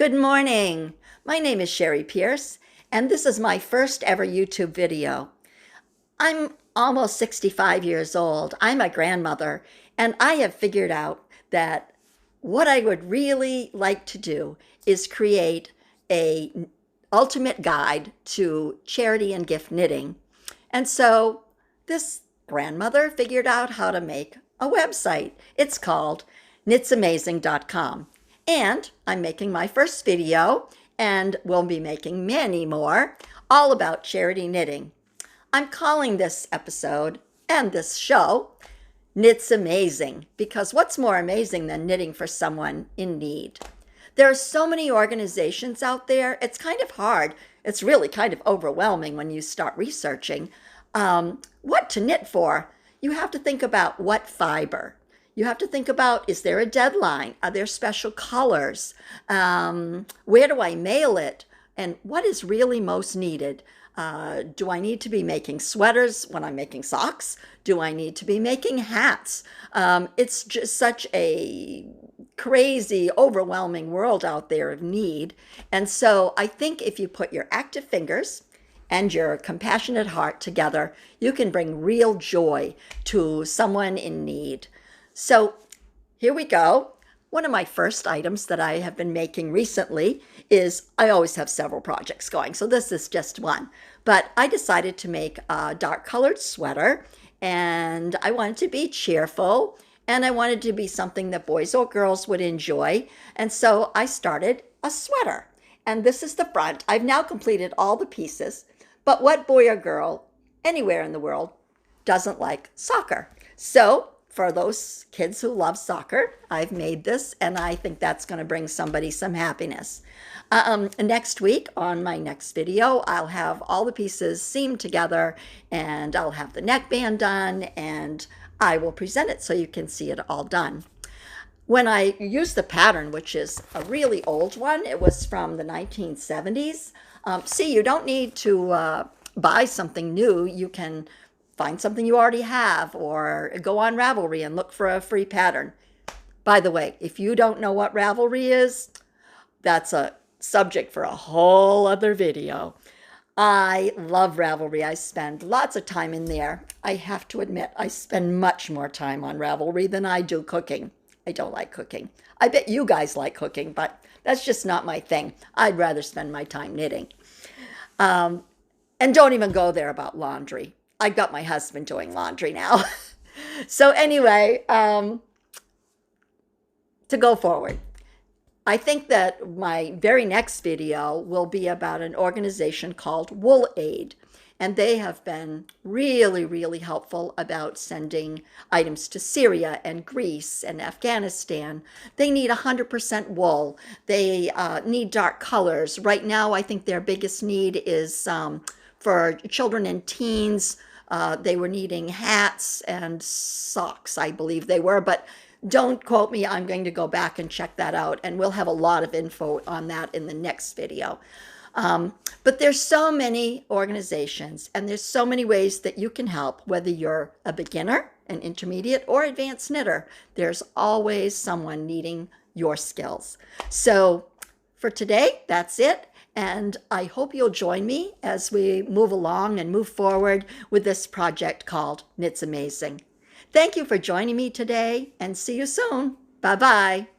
Good morning. My name is Sherry Pierce, and this is my first ever YouTube video. I'm almost 65 years old. I'm a grandmother, and I have figured out that what I would really like to do is create a ultimate guide to charity and gift knitting. And so this grandmother figured out how to make a website. It's called knitsamazing.com. And I'm making my first video, and we'll be making many more, all about charity knitting. I'm calling this episode and this show Knitsamazing, because what's more amazing than knitting for someone in need? There are so many organizations out there, it's kind of hard. It's really kind of overwhelming when you start researching what to knit for. You have to think about what fiber. You have to think about, is there a deadline? Are there special colors? Where do I mail it? And what is really most needed? Do I need to be making sweaters when I'm making socks? Do I need to be making hats? It's just such a crazy, overwhelming world out there of need. And so I think if you put your active fingers and your compassionate heart together, you can bring real joy to someone in need. So here we go. One of my first items that I have been making recently is, I always have several projects going, so this is just one. But I decided to make a dark colored sweater, and I wanted to be cheerful, and I wanted to be something that boys or girls would enjoy. And so I started a sweater. And this is the front. I've now completed all the pieces, but what boy or girl anywhere in the world doesn't like soccer? So for those kids who love soccer, I've made this, and I think that's going to bring somebody some happiness. Next week, on my next video, I'll have all the pieces seamed together, and I'll have the neckband done, and I will present it so you can see it all done. When I used the pattern, which is a really old one, it was from the 1970s. See, you don't need to buy something new. You can find something you already have, or go on Ravelry and look for a free pattern. By the way, if you don't know what Ravelry is, that's a subject for a whole other video. I love Ravelry. I spend lots of time in there. I have to admit, I spend much more time on Ravelry than I do cooking. I don't like cooking. I bet you guys like cooking, but that's just not my thing. I'd rather spend my time knitting. And don't even go there about laundry. I've got my husband doing laundry now. So anyway, to go forward, I think that my very next video will be about an organization called Wool Aid. And they have been really, really helpful about sending items to Syria and Greece and Afghanistan. They need 100% wool. They need dark colors. Right now, I think their biggest need is for children and teens. They were needing hats and socks, I believe they were, but don't quote me. I'm going to go back and check that out, and we'll have a lot of info on that in the next video. But there's so many organizations, and there's so many ways that you can help, whether you're a beginner, an intermediate, or advanced knitter. There's always someone needing your skills. So for today, that's it. And I hope you'll join me as we move along and move forward with this project called Knitsamazing. Thank you for joining me today, and see you soon. Bye-bye.